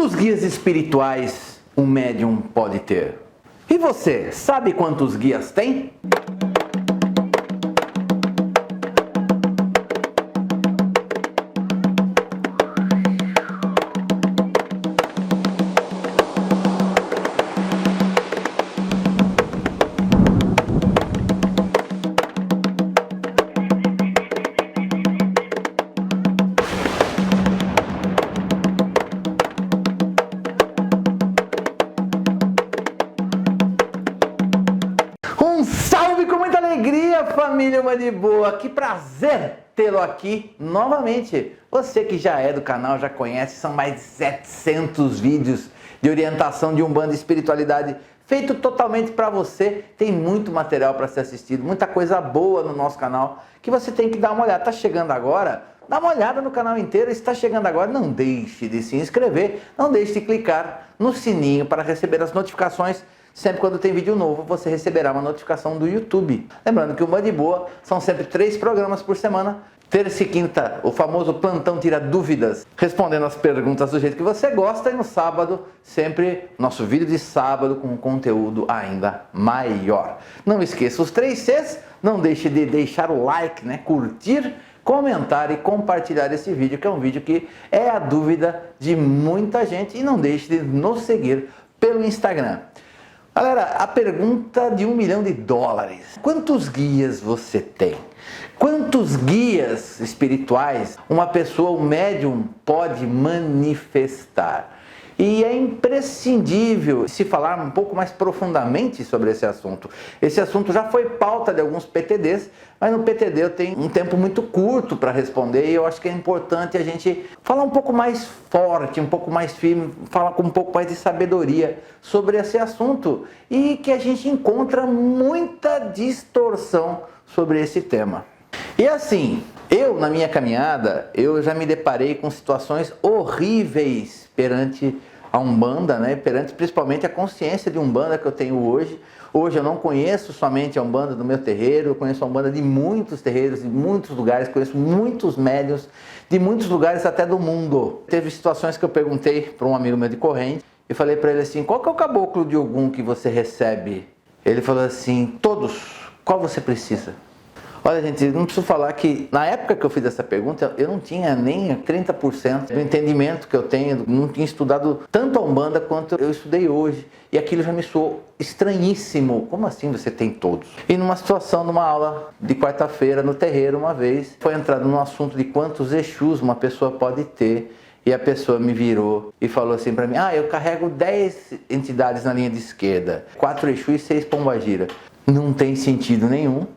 Quantos guias espirituais um médium pode ter? E você, sabe quantos guias tem? Salve com muita alegria, família Uma de Boa! Que prazer tê-lo aqui novamente. Você que já é do canal, já conhece, são mais de 700 vídeos de orientação de Umbanda e espiritualidade feito totalmente para você. Tem muito material para ser assistido, muita coisa boa no nosso canal que você tem que dar uma olhada. Tá chegando agora? Dá uma olhada no canal inteiro. Se está chegando agora, não deixe de se inscrever, não deixe de clicar no sininho para receber as notificações. Sempre quando tem vídeo novo, você receberá uma notificação do YouTube. Lembrando que o Uma de Boa são sempre 3 programas por semana. Terça e quinta, o famoso plantão tira dúvidas, respondendo as perguntas do jeito que você gosta. E no sábado, sempre nosso vídeo de sábado com um conteúdo ainda maior. Não esqueça os 3 Cs, não deixe de deixar o like, curtir, comentar e compartilhar esse vídeo, que é um vídeo que é a dúvida de muita gente. E não deixe de nos seguir pelo Instagram. Galera, a pergunta de $1 milhão. Quantos guias você tem? Quantos guias espirituais uma pessoa, um médium, pode manifestar? E é imprescindível se falar um pouco mais profundamente sobre esse assunto. Esse assunto já foi pauta de alguns PTDs, mas no PTD eu tenho um tempo muito curto para responder e eu acho que é importante a gente falar um pouco mais forte, um pouco mais firme, falar com um pouco mais de sabedoria sobre esse assunto e que a gente encontra muita distorção sobre esse tema. E assim, eu na minha caminhada, eu já me deparei com situações horríveis perante a Umbanda, perante principalmente a consciência de Umbanda que eu tenho hoje. Hoje eu não conheço somente a Umbanda do meu terreiro, eu conheço a Umbanda de muitos terreiros, de muitos lugares, conheço muitos médiuns, de muitos lugares até do mundo. Teve situações que eu perguntei para um amigo meu de corrente e falei para ele assim: qual que é o caboclo de Ogum que você recebe? Ele falou assim: todos, qual você precisa? Olha, gente, não preciso falar que na época que eu fiz essa pergunta, eu não tinha nem 30% do entendimento que eu tenho, não tinha estudado tanto a Umbanda quanto eu estudei hoje. E aquilo já me soou estranhíssimo. Como assim você tem todos? E numa situação, numa aula de quarta-feira no terreiro, uma vez, foi entrado no assunto de quantos Exus uma pessoa pode ter. E a pessoa me virou e falou assim para mim: eu carrego 10 entidades na linha de esquerda, 4 Exus e 6 Pombagira. Não tem sentido nenhum.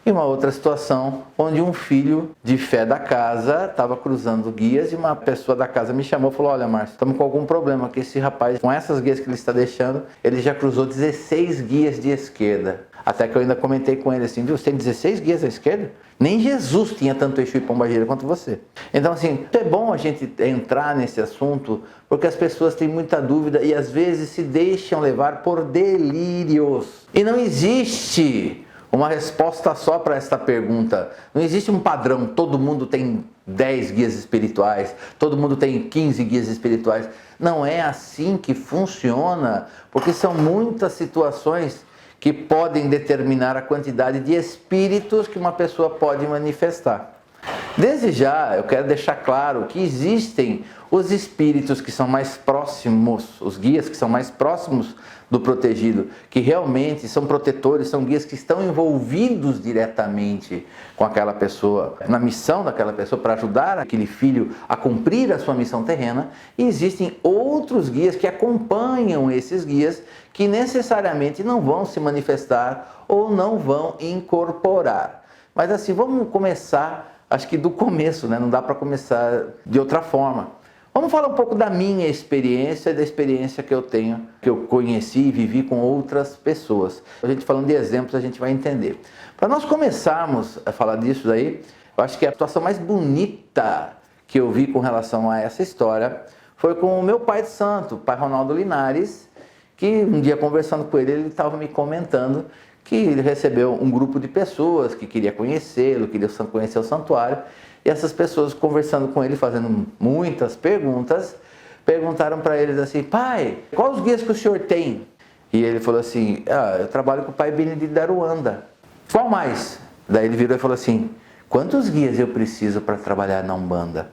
E uma outra situação, onde um filho de fé da casa estava cruzando guias e uma pessoa da casa me chamou e falou: olha, Márcio, estamos com algum problema, que esse rapaz, com essas guias que ele está deixando, ele já cruzou 16 guias de esquerda. Até que eu ainda comentei com ele assim: viu, você tem 16 guias à esquerda? Nem Jesus tinha tanto Exu e Pombagira quanto você. Então assim, é bom a gente entrar nesse assunto, porque as pessoas têm muita dúvida e às vezes se deixam levar por delírios. E não existe uma resposta só para esta pergunta. Não existe um padrão, todo mundo tem 10 guias espirituais, todo mundo tem 15 guias espirituais. Não é assim que funciona, porque são muitas situações que podem determinar a quantidade de espíritos que uma pessoa pode manifestar. Desde já, eu quero deixar claro que existem os espíritos que são mais próximos, os guias que são mais próximos do protegido, que realmente são protetores, são guias que estão envolvidos diretamente com aquela pessoa, na missão daquela pessoa, para ajudar aquele filho a cumprir a sua missão terrena. E existem outros guias que acompanham esses guias, que necessariamente não vão se manifestar ou não vão incorporar. Mas assim, vamos começar, acho que do começo, não dá para começar de outra forma. Vamos falar um pouco da minha experiência e da experiência que eu tenho, que eu conheci e vivi com outras pessoas. A gente falando de exemplos, a gente vai entender. Para nós começarmos a falar disso daí, eu acho que a situação mais bonita que eu vi com relação a essa história foi com o meu pai de santo, o pai Ronaldo Linares, que um dia conversando com ele estava me comentando que ele recebeu um grupo de pessoas que queria conhecê-lo, queria conhecer o santuário, e essas pessoas conversando com ele, fazendo muitas perguntas, perguntaram para eles assim: pai, quais os guias que o senhor tem? E ele falou assim: eu trabalho com o pai Benedito da Aruanda. Qual mais? Daí ele virou e falou assim: quantos guias eu preciso para trabalhar na Umbanda?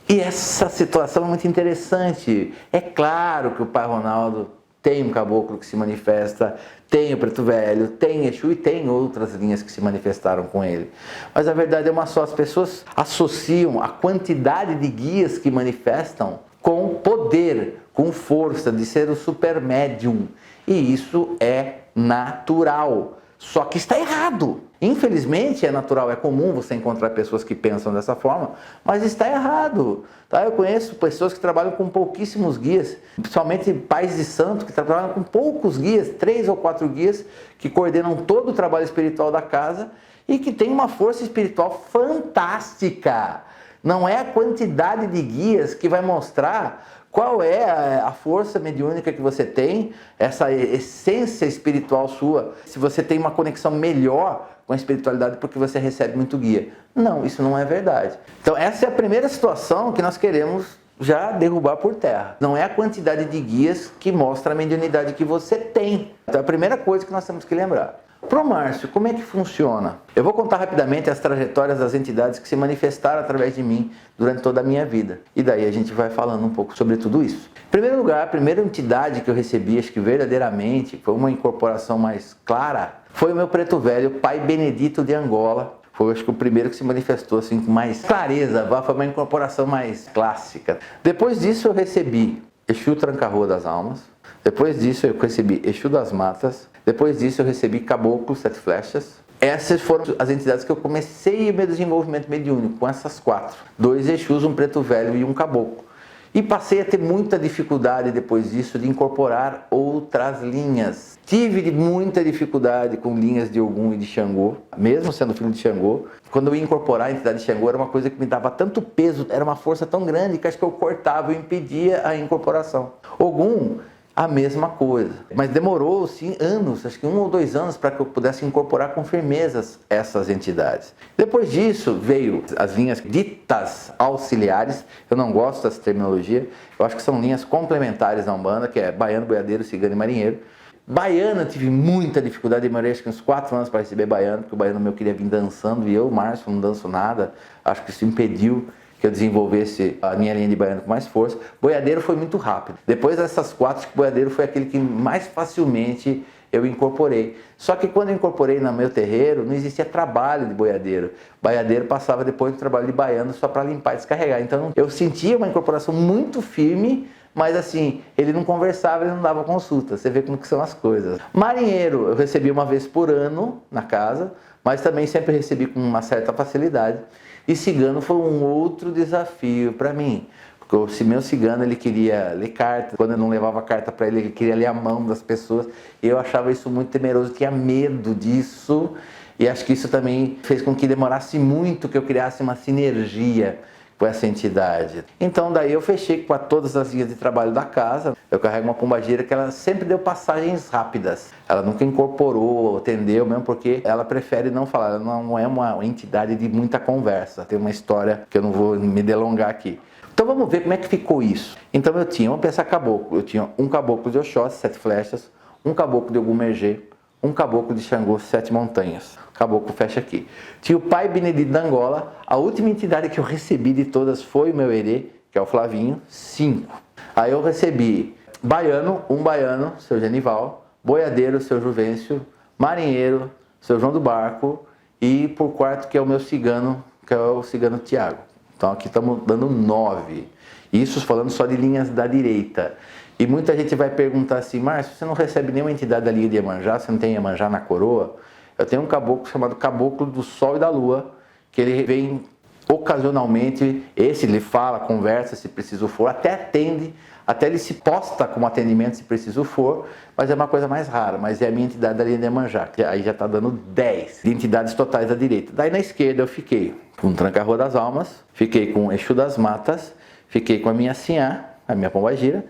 E essa situação é muito interessante. É claro que o pai Ronaldo tem um caboclo que se manifesta, tem o Preto Velho, tem Exu e tem outras linhas que se manifestaram com ele. Mas a verdade é uma só: as pessoas associam a quantidade de guias que manifestam com poder, com força, de ser o super médium. E isso é natural. Só que está errado. Infelizmente é natural, é comum você encontrar pessoas que pensam dessa forma, mas está errado. Tá? Eu conheço pessoas que trabalham com pouquíssimos guias, principalmente pais de santo que trabalham com poucos guias, 3 ou 4 guias, que coordenam todo o trabalho espiritual da casa e que tem uma força espiritual fantástica. Não é a quantidade de guias que vai mostrar qual é a força mediúnica que você tem, essa essência espiritual sua, se você tem uma conexão melhor com a espiritualidade porque você recebe muito guia. Não, isso não é verdade. Então essa é a primeira situação que nós queremos já derrubar por terra. Não é a quantidade de guias que mostra a mediunidade que você tem. Então é a primeira coisa que nós temos que lembrar. Pro Márcio, como é que funciona? Eu vou contar rapidamente as trajetórias das entidades que se manifestaram através de mim durante toda a minha vida. E daí a gente vai falando um pouco sobre tudo isso. Em primeiro lugar, a primeira entidade que eu recebi, acho que verdadeiramente, foi uma incorporação mais clara, foi o meu Preto Velho, pai Benedito de Angola. Foi, acho que, o primeiro que se manifestou assim com mais clareza, foi uma incorporação mais clássica. Depois disso eu recebi Exu Tranca-Rua das Almas. Depois disso eu recebi Exu das Matas. Depois disso eu recebi Caboclo Sete Flechas. Essas foram as entidades que eu comecei o meu desenvolvimento mediúnico, com essas 4. 2 Exus, um Preto Velho e um Caboclo. E passei a ter muita dificuldade depois disso de incorporar outras linhas. Tive muita dificuldade com linhas de Ogum e de Xangô, mesmo sendo filho de Xangô. Quando eu ia incorporar a entidade de Xangô, era uma coisa que me dava tanto peso, era uma força tão grande que acho que eu cortava, eu impedia a incorporação. Ogum, a mesma coisa, mas demorou sim anos, acho que 1 ou 2 anos, para que eu pudesse incorporar com firmeza essas entidades. Depois disso veio as linhas ditas auxiliares. Eu não gosto dessa terminologia, eu acho que são linhas complementares da Umbanda, que é baiano, boiadeiro, cigano e marinheiro. Baiano eu tive muita dificuldade, demorei acho que uns 4 anos para receber baiano, porque o baiano meu queria vir dançando e eu, Márcio, não danço nada, acho que isso impediu que eu desenvolvesse a minha linha de baiano com mais força. Boiadeiro foi muito rápido. Depois dessas 4, acho que boiadeiro foi aquele que mais facilmente eu incorporei. Só que quando eu incorporei no meu terreiro, não existia trabalho de boiadeiro. Boiadeiro passava depois do trabalho de baiano só para limpar e descarregar. Então eu sentia uma incorporação muito firme, mas assim, ele não conversava, ele não dava consulta. Você vê como que são as coisas. Marinheiro, eu recebi uma vez por ano na casa, mas também sempre recebi com uma certa facilidade. E cigano foi um outro desafio para mim, porque se meu cigano ele queria ler carta, quando eu não levava carta para ele, ele queria ler a mão das pessoas, e eu achava isso muito temeroso, tinha medo disso, e acho que isso também fez com que demorasse muito que eu criasse uma sinergia com essa entidade. Então daí eu fechei com todas as linhas de trabalho da casa. Eu carrego uma pombagira que ela sempre deu passagens rápidas. Ela nunca incorporou, atendeu, mesmo porque ela prefere não falar. Ela não é uma entidade de muita conversa. Tem uma história que eu não vou me delongar aqui. Então vamos ver como é que ficou isso. Então eu tinha, vamos pensar caboclo. Eu tinha um caboclo de Oxóssi, 7 flechas, um caboclo de Ogum-Mergê, um caboclo de Xangô, 7 montanhas. Caboclo fecha aqui. Tinha o pai Benedito da Angola. A última entidade que eu recebi de todas foi o meu herê, que é o Flavinho, 5. Aí eu recebi baiano, um baiano, seu Genival, boiadeiro, seu Juvencio, marinheiro, seu João do Barco, e por quarto que é o meu cigano, que é o cigano Tiago. Então aqui estamos dando 9. Isso falando só de linhas da direita. E muita gente vai perguntar assim: Márcio, você não recebe nenhuma entidade da linha de Iemanjá? Você não tem Iemanjá na coroa? Eu tenho um caboclo chamado Caboclo do Sol e da Lua, que ele vem ocasionalmente, esse ele fala, conversa se preciso for, até atende, até ele se posta como atendimento se preciso for, mas é uma coisa mais rara, mas é a minha entidade da linha de Iemanjá, que aí já está dando 10 de entidades totais da direita. Daí na esquerda eu fiquei com Tranca-Rua das Almas, fiquei com Exu das Matas, fiquei com a minha Sinhá, a minha pombagira,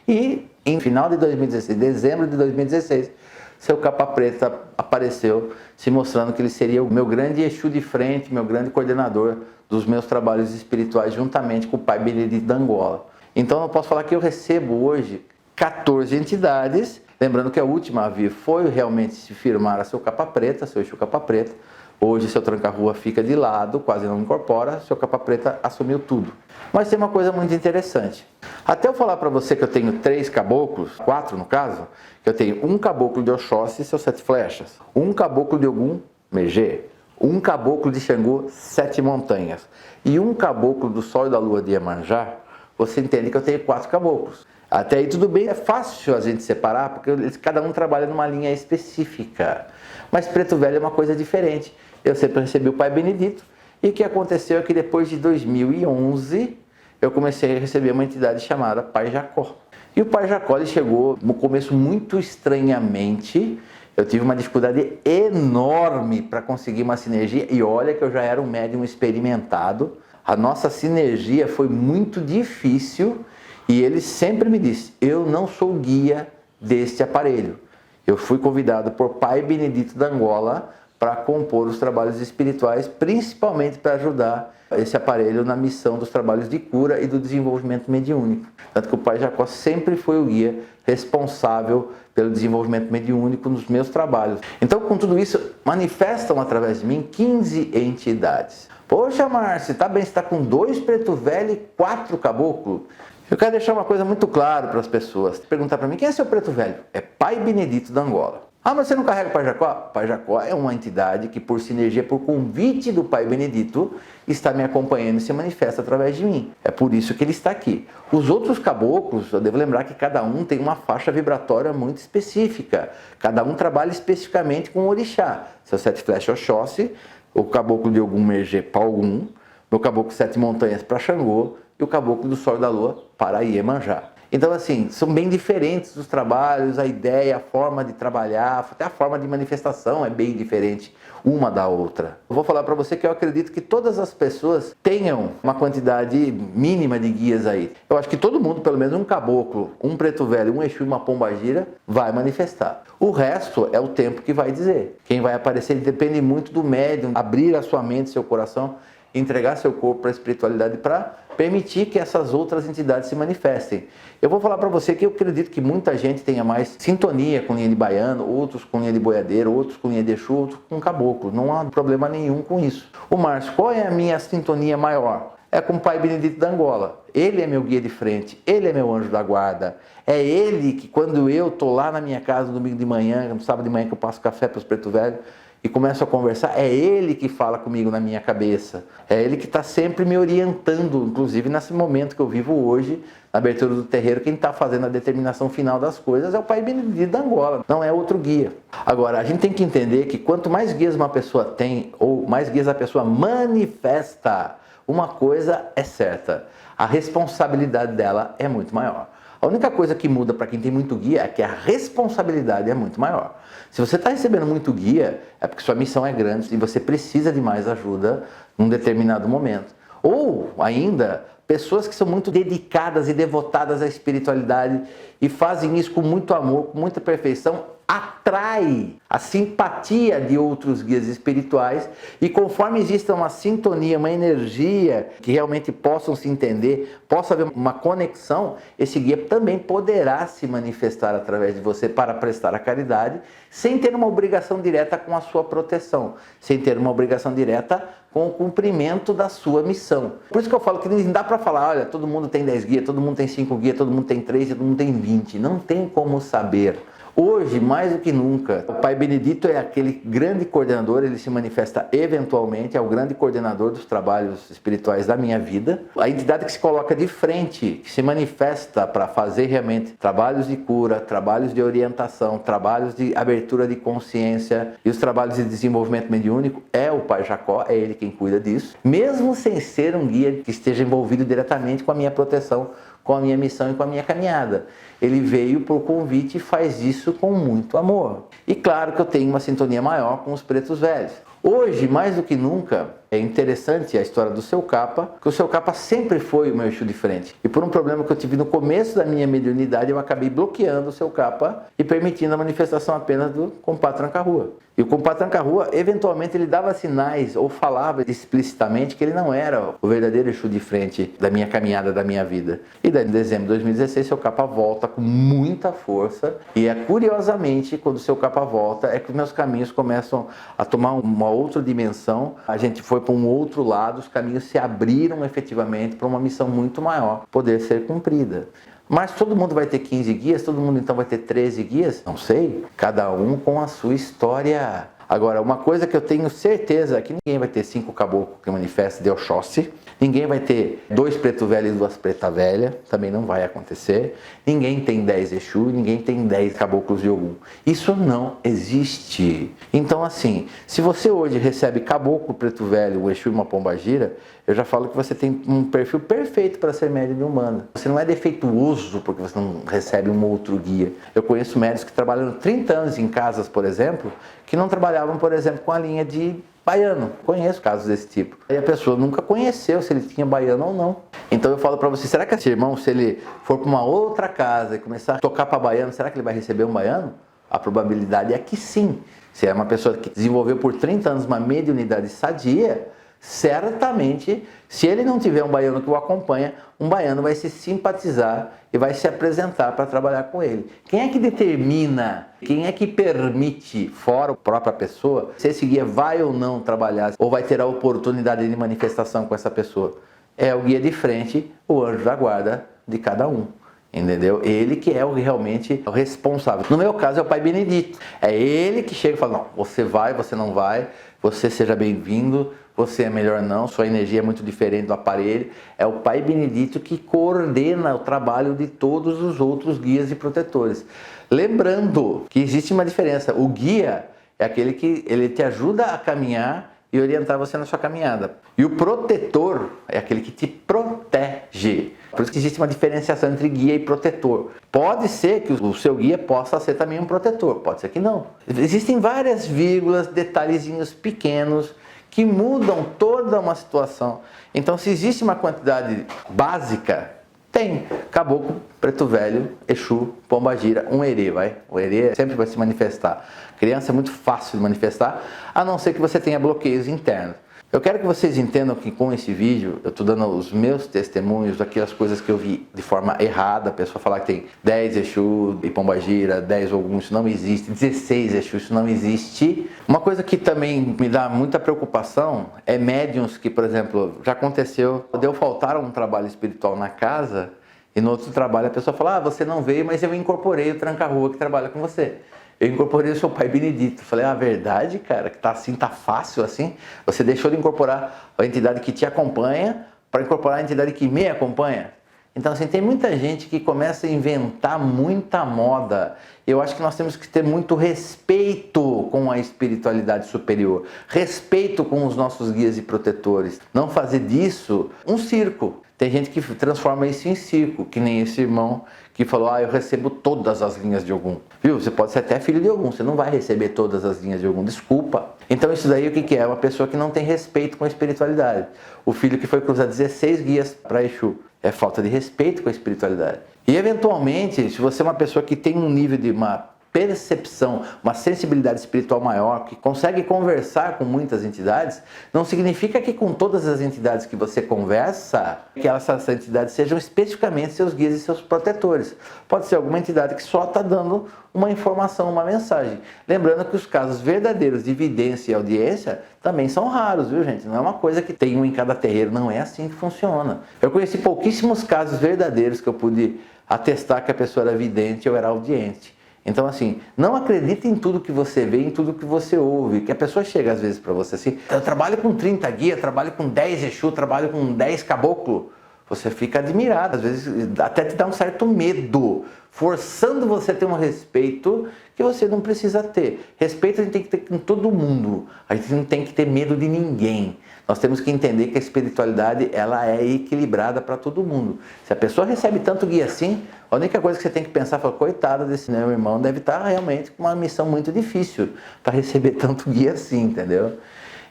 e em final de 2016, dezembro de 2016, seu Capa Preta apareceu se mostrando que ele seria o meu grande Exu de frente, meu grande coordenador dos meus trabalhos espirituais, juntamente com o pai Benedito da Angola. Então eu posso falar que eu recebo hoje 14 entidades, lembrando que a última a vir foi realmente se firmar a seu capa preta, seu Exu capa preta. Hoje seu tranca-rua fica de lado, quase não incorpora, seu capa preta assumiu tudo. Mas tem uma coisa muito interessante. Até eu falar para você que eu tenho 3 caboclos, 4 no caso, que eu tenho um caboclo de Oxóssi, seus 7 flechas, um caboclo de Ogum, Megê, um caboclo de Xangô, 7 montanhas, e um caboclo do Sol e da Lua de Iemanjá, você entende que eu tenho 4 caboclos. Até aí tudo bem, é fácil a gente separar, porque cada um trabalha numa linha específica. Mas Preto Velho é uma coisa diferente. Eu sempre recebi o Pai Benedito, e o que aconteceu é que depois de 2011, eu comecei a receber uma entidade chamada Pai Jacó. E o Pai Jacó ele chegou no começo muito estranhamente. Eu tive uma dificuldade enorme para conseguir uma sinergia, e olha que eu já era um médium experimentado. A nossa sinergia foi muito difícil, e ele sempre me disse, eu não sou guia deste aparelho. Eu fui convidado por Pai Benedito da Angola para compor os trabalhos espirituais, principalmente para ajudar esse aparelho na missão dos trabalhos de cura e do desenvolvimento mediúnico. Tanto que o Pai Jacó sempre foi o guia responsável pelo desenvolvimento mediúnico nos meus trabalhos. Então, com tudo isso, manifestam através de mim 15 entidades. Poxa, Márcio, tá bem, você está com 2 Preto Velho e 4 caboclo? Eu quero deixar uma coisa muito clara para as pessoas. Perguntar para mim, quem é seu Preto Velho? É Pai Benedito da Angola. Ah, mas você não carrega o Pai Jacó? Pai Jacó é uma entidade que, por sinergia, por convite do Pai Benedito, está me acompanhando e se manifesta através de mim. É por isso que ele está aqui. Os outros caboclos, eu devo lembrar que cada um tem uma faixa vibratória muito específica. Cada um trabalha especificamente com o orixá. Seu 7 flechas Oxóssi, o caboclo de Ogum Megê para Ogum, meu caboclo 7 montanhas para Xangô e o caboclo do Sol e da Lua para Iemanjá. Então, assim, são bem diferentes os trabalhos, a ideia, a forma de trabalhar, até a forma de manifestação é bem diferente uma da outra. Eu vou falar para você que eu acredito que todas as pessoas tenham uma quantidade mínima de guias aí. Eu acho que todo mundo, pelo menos um caboclo, um Preto Velho, um Exu e uma pombagira, vai manifestar. O resto é o tempo que vai dizer. Quem vai aparecer depende muito do médium, abrir a sua mente, seu coração, entregar seu corpo para a espiritualidade para permitir que essas outras entidades se manifestem. Eu vou falar para você que eu acredito que muita gente tenha mais sintonia com linha de baiano, outros com linha de boiadeiro, outros com linha de Exu, outros com caboclo. Não há problema nenhum com isso. O Márcio, qual é a minha sintonia maior? É com o Pai Benedito da Angola. Ele é meu guia de frente, ele é meu anjo da guarda. É ele que, quando eu estou lá na minha casa no domingo de manhã, no sábado de manhã que eu passo café para os Preto Velho, e começo a conversar, é ele que fala comigo na minha cabeça. É ele que está sempre me orientando, inclusive nesse momento que eu vivo hoje, na abertura do terreiro, quem está fazendo a determinação final das coisas é o Pai Benedito da Angola, não é outro guia. Agora, a gente tem que entender que quanto mais guias uma pessoa tem, ou mais guias a pessoa manifesta, uma coisa é certa, a responsabilidade dela é muito maior. A única coisa que muda para quem tem muito guia é que a responsabilidade é muito maior. Se você está recebendo muito guia, é porque sua missão é grande e você precisa de mais ajuda num determinado momento. Ou ainda, pessoas que são muito dedicadas e devotadas à espiritualidade e fazem isso com muito amor, com muita perfeição, atrai a simpatia de outros guias espirituais, e conforme exista uma sintonia, uma energia que realmente possam se entender, possa haver uma conexão, esse guia também poderá se manifestar através de você para prestar a caridade, sem ter uma obrigação direta com a sua proteção, sem ter uma obrigação direta com o cumprimento da sua missão. Por isso que eu falo que não dá para falar, olha, todo mundo tem 10 guias, todo mundo tem 5 guias, todo mundo tem 3, todo mundo tem 20. Não tem como saber. Hoje, mais do que nunca, o Pai Benedito é aquele grande coordenador, ele se manifesta eventualmente, é o grande coordenador dos trabalhos espirituais da minha vida. A entidade que se coloca de frente, que se manifesta para fazer realmente trabalhos de cura, trabalhos de orientação, trabalhos de abertura de consciência e os trabalhos de desenvolvimento mediúnico é o Pai Jacó, é ele quem cuida disso, mesmo sem ser um guia que esteja envolvido diretamente com a minha proteção, com a minha missão e com a minha caminhada. Ele veio por convite e faz isso com muito amor. E claro que eu tenho uma sintonia maior com os Pretos Velhos. Hoje, mais do que nunca, É interessante a história do Seu Capa, que o Seu Capa sempre foi o meu Exu de frente. E por um problema que eu tive no começo da minha mediunidade, eu acabei bloqueando o Seu Capa e permitindo a manifestação apenas do Compadre Tranca-Rua. E o Compadre Tranca-Rua, eventualmente, ele dava sinais ou falava explicitamente que ele não era o verdadeiro Exu de frente da minha caminhada, da minha vida. E daí, em dezembro de 2016, Seu Capa volta com muita força. E é curiosamente, quando o Seu Capa volta, é que os meus caminhos começam a tomar uma outra dimensão. A gente foi para um outro lado, os caminhos se abriram efetivamente para uma missão muito maior poder ser cumprida. Mas todo mundo vai ter 15 guias, todo mundo então vai ter 13 guias? Não sei, cada um com a sua história. Agora, uma coisa que eu tenho certeza é que ninguém vai ter 5 caboclos que manifestam de Oxóssi, ninguém vai ter 2 preto velho e 2 preta velha, também não vai acontecer. Ninguém tem 10 Exu, ninguém tem 10 caboclos de Ogum. Isso não existe. Então, assim, se você hoje recebe caboclo, preto velho, um Exu e uma pombagira, eu já falo que você tem um perfil perfeito para ser médium de Umbanda. Você não é defeituoso porque você não recebe um outro guia. Eu conheço médios que trabalham 30 anos em casas, por exemplo, que não trabalhavam, por exemplo, com a linha de baiano. Conheço casos desse tipo. E a pessoa nunca conheceu se ele tinha baiano ou não. Então eu falo para você, será que esse irmão, se ele for para uma outra casa e começar a tocar para baiano, será que ele vai receber um baiano? A probabilidade é que sim. Se é uma pessoa que desenvolveu por 30 anos uma mediunidade sadia, certamente, se ele não tiver um baiano que o acompanha, um baiano vai se simpatizar e vai se apresentar para trabalhar com ele. Quem é que determina, quem é que permite, fora a própria pessoa, se esse guia vai ou não trabalhar, ou vai ter a oportunidade de manifestação com essa pessoa? É o guia de frente, o anjo da guarda de cada um. Entendeu? Ele que é realmente o responsável. No meu caso é o Pai Benedito. É ele que chega e fala, não, você vai, você não vai, você seja bem-vindo, você é melhor não, sua energia é muito diferente do aparelho. É o Pai Benedito que coordena o trabalho de todos os outros guias e protetores. Lembrando que existe uma diferença. O guia é aquele que ele te ajuda a caminhar e orientar você na sua caminhada. E o protetor é aquele que te protege. Por isso que existe uma diferenciação entre guia e protetor. Pode ser que o seu guia possa ser também um protetor, pode ser que não. Existem várias vírgulas, detalhezinhos pequenos que mudam toda uma situação. Então, se existe uma quantidade básica, tem caboclo, preto velho, Exu, pombagira, um herê, vai. O herê sempre vai se manifestar. Criança é muito fácil de manifestar, a não ser que você tenha bloqueios internos. Eu quero que vocês entendam que com esse vídeo eu estou dando os meus testemunhos daquelas coisas que eu vi de forma errada. A pessoa falar que tem 10 Exu e pombagira, 10 Ogum, isso não existe, 16 Exu, isso não existe. Uma coisa que também me dá muita preocupação é médiuns que, por exemplo, já aconteceu, deu faltar um trabalho espiritual na casa e no outro trabalho a pessoa fala, você não veio, mas eu incorporei o Tranca-Rua que trabalha com você. Eu incorporei o seu Pai Benedito. Falei, verdade, cara, que tá assim, tá fácil assim? Você deixou de incorporar a entidade que te acompanha para incorporar a entidade que me acompanha? Então, assim, tem muita gente que começa a inventar muita moda. Eu acho que nós temos que ter muito respeito com a espiritualidade superior, respeito com os nossos guias e protetores. Não fazer disso um circo. Tem gente que transforma isso em circo, que nem esse irmão que falou, eu recebo todas as linhas de Ogum. Viu? Você pode ser até filho de Ogum, você não vai receber todas as linhas de Ogum, desculpa. Então isso daí o que é? É uma pessoa que não tem respeito com a espiritualidade. O filho que foi cruzar 16 guias para Exu. É falta de respeito com a espiritualidade. E eventualmente, se você é uma pessoa que tem um nível de uma percepção, uma sensibilidade espiritual maior, que consegue conversar com muitas entidades, não significa que com todas as entidades que você conversa, que essas entidades sejam especificamente seus guias e seus protetores. Pode ser alguma entidade que só está dando uma informação, uma mensagem. Lembrando que os casos verdadeiros de vidência e audiência também são raros, viu, gente? Não é uma coisa que tem um em cada terreiro, não é assim que funciona. Eu conheci pouquíssimos casos verdadeiros que eu pude atestar que a pessoa era vidente ou era audiente. Então, assim, não acredite em tudo que você vê, em tudo que você ouve. Que a pessoa chega às vezes para você assim, eu trabalho com 30 guias, trabalho com 10 Exu, trabalho com 10 caboclo. Você fica admirado, às vezes até te dá um certo medo, forçando você a ter um respeito que você não precisa ter. Respeito a gente tem que ter com todo mundo, a gente não tem que ter medo de ninguém. Nós temos que entender que a espiritualidade ela é equilibrada para todo mundo. Se a pessoa recebe tanto guia assim, a única coisa que você tem que pensar é, coitado desse meu irmão, deve estar realmente com uma missão muito difícil para receber tanto guia assim, entendeu?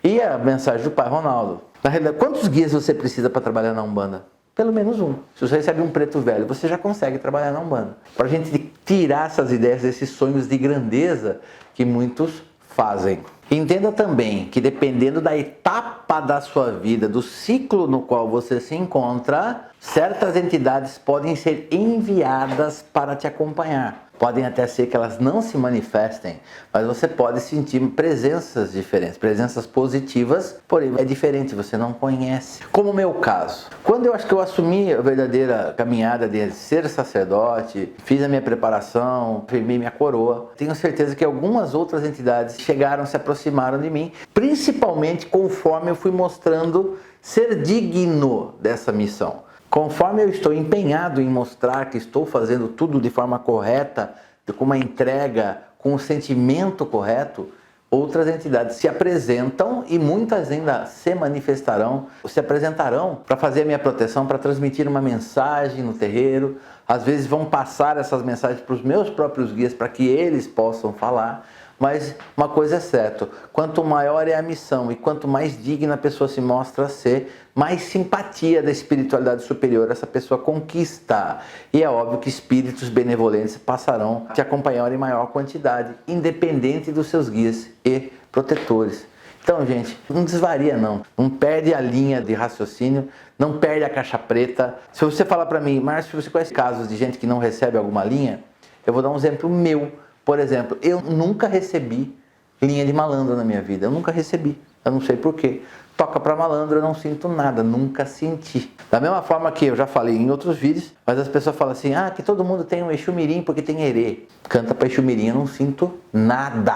E a mensagem do Pai Ronaldo. Na realidade, quantos guias você precisa para trabalhar na Umbanda? Pelo menos um. Se você recebe um preto velho, você já consegue trabalhar na Umbanda. Para a gente tirar essas ideias, esses sonhos de grandeza que muitos fazem. Entenda também que dependendo da etapa da sua vida, do ciclo no qual você se encontra, certas entidades podem ser enviadas para te acompanhar. Podem até ser que elas não se manifestem, mas você pode sentir presenças diferentes, presenças positivas, porém é diferente, você não conhece. Como o meu caso. Quando eu acho que eu assumi a verdadeira caminhada de ser sacerdote, fiz a minha preparação, firmei minha coroa, tenho certeza que algumas outras entidades chegaram, se aproximaram de mim, principalmente conforme eu fui mostrando ser digno dessa missão. Conforme eu estou empenhado em mostrar que estou fazendo tudo de forma correta, com uma entrega, com o sentimento correto, outras entidades se apresentam e muitas ainda se manifestarão, se apresentarão para fazer a minha proteção, para transmitir uma mensagem no terreiro. Às vezes vão passar essas mensagens para os meus próprios guias para que eles possam falar. Mas uma coisa é certa, quanto maior é a missão e quanto mais digna a pessoa se mostra ser, mais simpatia da espiritualidade superior essa pessoa conquista. E é óbvio que espíritos benevolentes passarão a te acompanhar em maior quantidade, independente dos seus guias e protetores. Então, gente, não desvaria não perde a linha de raciocínio, não perde a caixa preta. Se você falar para mim, Márcio, você conhece casos de gente que não recebe alguma linha? Eu vou dar um exemplo meu. Por exemplo, eu nunca recebi linha de malandro na minha vida, eu nunca recebi, eu não sei porquê. Toca para malandro, eu não sinto nada, nunca senti. Da mesma forma que eu já falei em outros vídeos, mas as pessoas falam assim, que todo mundo tem um Exu Mirim porque tem herê. Canta para Exu Mirim, eu não sinto nada,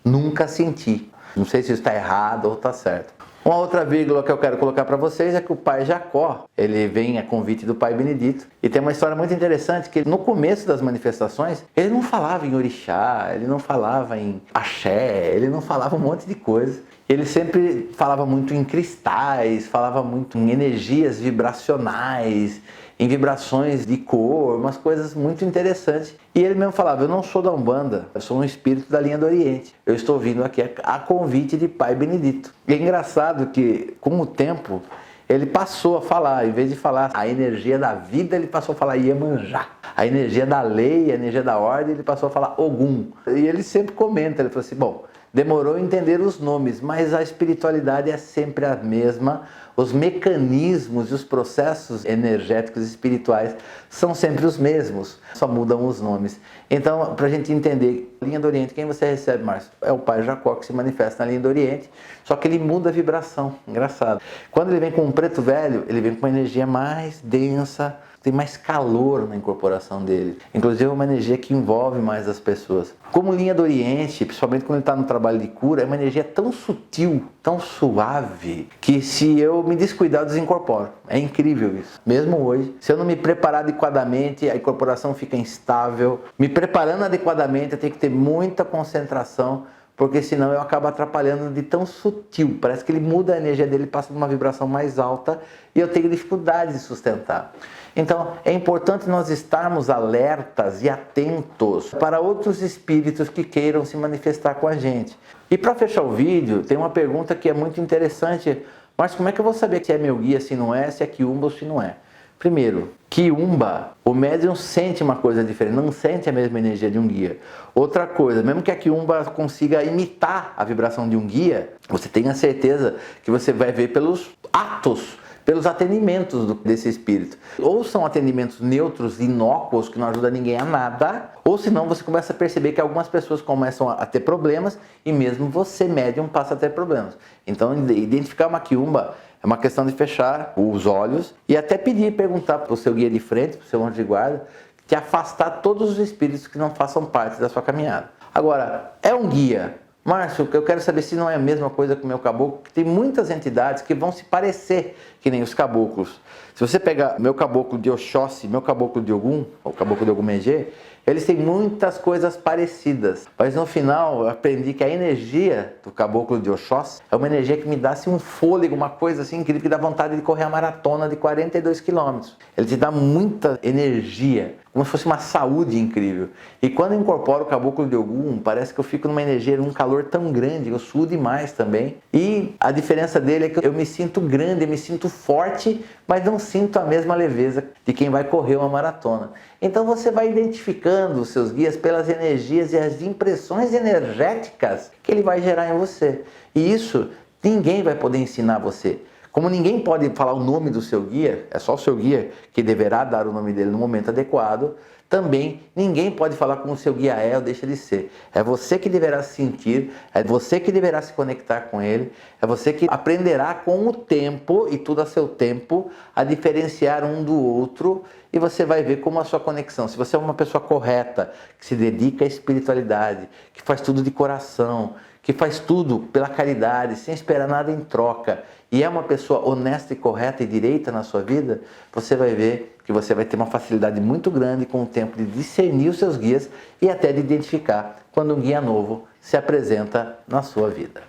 nunca senti. Não sei se isso está errado ou está certo. Uma outra vírgula que eu quero colocar para vocês é que o pai Jacó, ele vem a convite do pai Benedito, e tem uma história muito interessante que no começo das manifestações, ele não falava em orixá, ele não falava em axé, ele não falava um monte de coisa. Ele sempre falava muito em cristais, falava muito em energias vibracionais, em vibrações de cor, umas coisas muito interessantes. E ele mesmo falava, eu não sou da Umbanda, eu sou um espírito da linha do Oriente. Eu estou vindo aqui a convite de Pai Benedito. E é engraçado que, com o tempo, ele passou a falar, em vez de falar a energia da vida, ele passou a falar Iemanjá. A energia da lei, a energia da ordem, ele passou a falar Ogum. E ele sempre comenta, ele falou assim, bom, demorou a entender os nomes, mas a espiritualidade é sempre a mesma. Os mecanismos e os processos energéticos e espirituais são sempre os mesmos, só mudam os nomes. Então, para a gente entender, linha do Oriente, quem você recebe, Márcio? É o pai Jacó que se manifesta na linha do Oriente, só que ele muda a vibração, engraçado. Quando ele vem com um preto velho, ele vem com uma energia mais densa, tem mais calor na incorporação dele. Inclusive é uma energia que envolve mais as pessoas. Como linha do Oriente, principalmente quando ele está no trabalho de cura, é uma energia tão sutil, tão suave, que se eu me descuidar, eu desincorporo. É incrível isso. Mesmo hoje, se eu não me preparar adequadamente, a incorporação fica instável. Me preparando adequadamente, eu tenho que ter muita concentração, porque senão eu acabo atrapalhando de tão sutil. Parece que ele muda a energia dele, passa por uma vibração mais alta e eu tenho dificuldade de sustentar. Então, é importante nós estarmos alertas e atentos para outros espíritos que queiram se manifestar com a gente. E para fechar o vídeo, tem uma pergunta que é muito interessante. Mas como é que eu vou saber se é meu guia, se não é, se é quiumba ou se não é? Primeiro, quiumba, o médium sente uma coisa diferente, não sente a mesma energia de um guia. Outra coisa, mesmo que a quiumba consiga imitar a vibração de um guia, você tenha certeza que você vai ver pelos atos, pelos atendimentos desse espírito. Ou são atendimentos neutros, inócuos, que não ajudam ninguém a nada, ou senão você começa a perceber que algumas pessoas começam a ter problemas e mesmo você, médium, passa a ter problemas. Então, identificar uma quiumba é uma questão de fechar os olhos e até pedir, perguntar para o seu guia de frente, para o seu anjo de guarda, te afastar todos os espíritos que não façam parte da sua caminhada. Agora, é um guia. Márcio, eu quero saber se não é a mesma coisa que o meu caboclo, que tem muitas entidades que vão se parecer que nem os caboclos. Se Se você pegar meu caboclo de Oxóssi, meu caboclo de Ogum, o caboclo de Ogum-Mengê, eles têm muitas coisas parecidas, mas no final eu aprendi que a energia do caboclo de Oxóssi é uma energia que me dá assim, um fôlego, uma coisa assim incrível que dá vontade de correr a maratona de 42 quilômetros. Ele te dá muita energia, como se fosse uma saúde incrível. E quando eu incorporo o caboclo de Ogum, parece que eu fico numa energia, num calor tão grande, eu suo demais também. E a diferença dele é que eu me sinto grande, eu me sinto forte, mas não sinto a mesma leveza de quem vai correr uma maratona. Então você vai identificando os seus guias pelas energias e as impressões energéticas que ele vai gerar em você. E isso ninguém vai poder ensinar você. Como ninguém pode falar o nome do seu guia, é só o seu guia que deverá dar o nome dele no momento adequado, também ninguém pode falar como o seu guia é ou deixa de ser. É você que deverá sentir, é você que deverá se conectar com ele, é você que aprenderá com o tempo, e tudo a seu tempo, a diferenciar um do outro, e você vai ver como a sua conexão, se você é uma pessoa correta, que se dedica à espiritualidade, que faz tudo de coração, que faz tudo pela caridade, sem esperar nada em troca, e é uma pessoa honesta e correta e direita na sua vida, você vai ver que você vai ter uma facilidade muito grande com o tempo de discernir os seus guias e até de identificar quando um guia novo se apresenta na sua vida.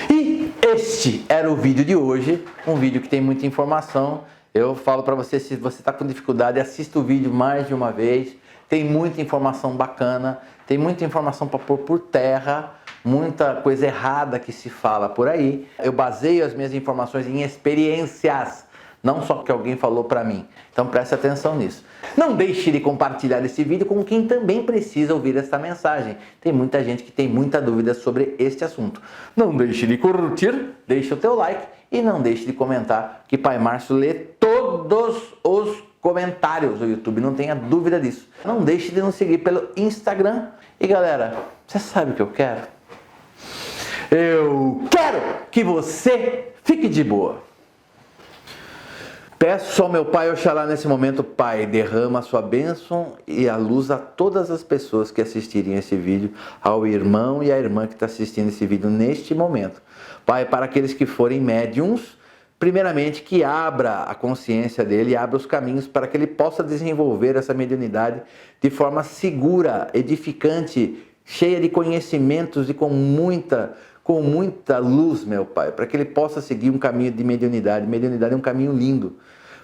E este era o vídeo de hoje, um vídeo que tem muita informação. Eu falo para você, se você está com dificuldade, assista o vídeo mais de uma vez, tem muita informação bacana, tem muita informação para pôr por terra, muita coisa errada que se fala por aí. Eu baseio as minhas informações em experiências, não só que alguém falou para mim. Então preste atenção nisso. Não deixe de compartilhar esse vídeo com quem também precisa ouvir essa mensagem. Tem muita gente que tem muita dúvida sobre este assunto. Não deixe de curtir, deixe o teu like e não deixe de comentar, que Pai Márcio lê todos os comentários do YouTube, não tenha dúvida disso. Não deixe de nos seguir pelo Instagram. E galera, você sabe o que eu quero? Eu quero que você fique de boa. Peço ao meu Pai Oxalá nesse momento, Pai, derrama a sua bênção e a luz a todas as pessoas que assistirem esse vídeo, ao irmão e à irmã que está assistindo esse vídeo neste momento. Pai, para aqueles que forem médiums, primeiramente que abra a consciência dele, abra os caminhos para que ele possa desenvolver essa mediunidade de forma segura, edificante, cheia de conhecimentos e com muita luz, meu Pai, para que ele possa seguir um caminho de mediunidade. Mediunidade é um caminho lindo.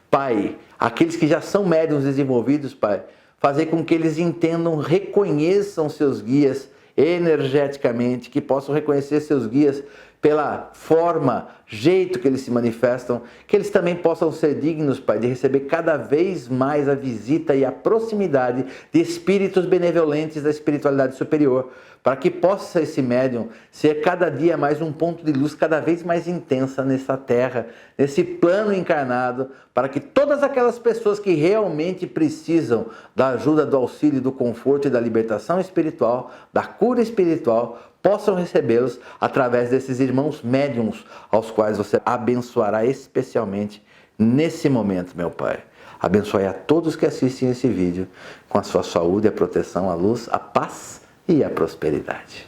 Pai, aqueles que já são médiuns desenvolvidos, Pai, fazer com que eles entendam, reconheçam seus guias energeticamente, que possam reconhecer seus guias pela forma, jeito que eles se manifestam, que eles também possam ser dignos, Pai, de receber cada vez mais a visita e a proximidade de espíritos benevolentes da espiritualidade superior, para que possa esse médium ser cada dia mais um ponto de luz cada vez mais intensa nessa terra, nesse plano encarnado, para que todas aquelas pessoas que realmente precisam da ajuda, do auxílio, do conforto e da libertação espiritual, da cura espiritual, possam recebê-los através desses irmãos médiums, aos quais você abençoará especialmente nesse momento, meu Pai. Abençoe a todos que assistem esse vídeo com a sua saúde, a proteção, a luz, a paz e a prosperidade.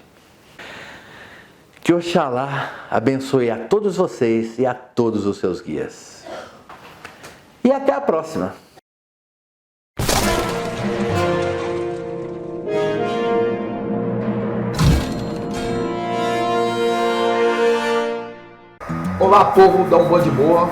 Que Oxalá abençoe a todos vocês e a todos os seus guias. E até a próxima! Olá povo da Umbanda de Boa,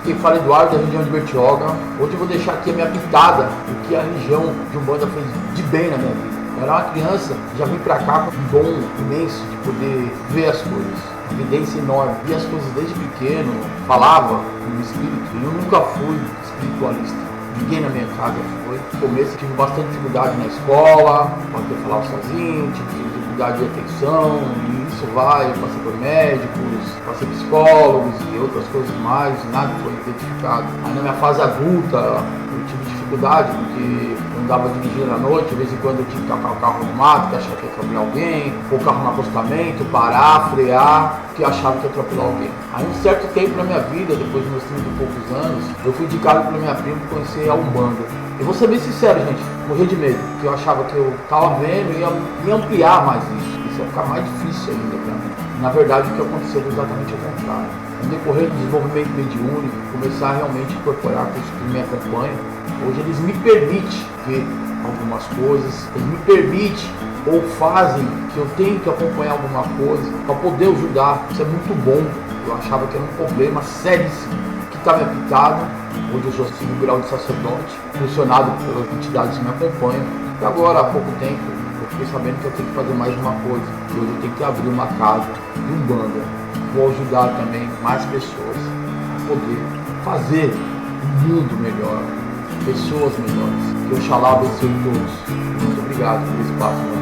quem fala é Eduardo da região de Bertioga. Hoje eu vou deixar aqui a minha pitada do que a religião de Umbanda fez de bem na minha vida. Eu era uma criança, já vim pra cá com um dom imenso de poder ver as coisas, evidência enorme, via as coisas desde pequeno, falava com o espírito, e eu nunca fui espiritualista. Ninguém na minha casa foi. No começo tive bastante dificuldade na escola, quando eu falava sozinho, tive dificuldade de atenção, e isso vai, eu passei por médicos, passei psicólogos e outras coisas mais, nada foi identificado. Aí na minha fase adulta eu tive dificuldade porque eu andava dirigindo à noite, de vez em quando eu tinha que tocar o carro no mato, que achava que ia atropelar alguém, ou o carro no acostamento, parar, frear, que achava que ia atropelar alguém. Aí um certo tempo na minha vida, depois dos meus 30 e poucos anos, eu fui indicado pela minha prima para conhecer a Umbanda. Eu vou ser bem sincero, gente, morri de medo, porque eu achava que eu estava vendo e ia ampliar mais isso. isso vai ficar mais difícil ainda para mim. Na verdade, o que aconteceu foi exatamente o contrário. No decorrer do desenvolvimento mediúnico, começar a realmente incorporar com os que me acompanham, hoje eles me permitem ver algumas coisas, eles me permitem ou fazem que eu tenho que acompanhar alguma coisa para poder ajudar. Isso é muito bom. Eu achava que era um problema seríssimo que está me apitado. Hoje eu sou 5º grau de sacerdote, funcionado pelas entidades que me acompanham. E agora, há pouco tempo, eu fiquei sabendo que eu tenho que fazer mais uma coisa. E hoje eu tenho que abrir uma casa de Umbanda. Vou ajudar também mais pessoas a poder fazer um mundo melhor, pessoas melhores. Que Oxalá abençoe todos. Muito obrigado pelo espaço.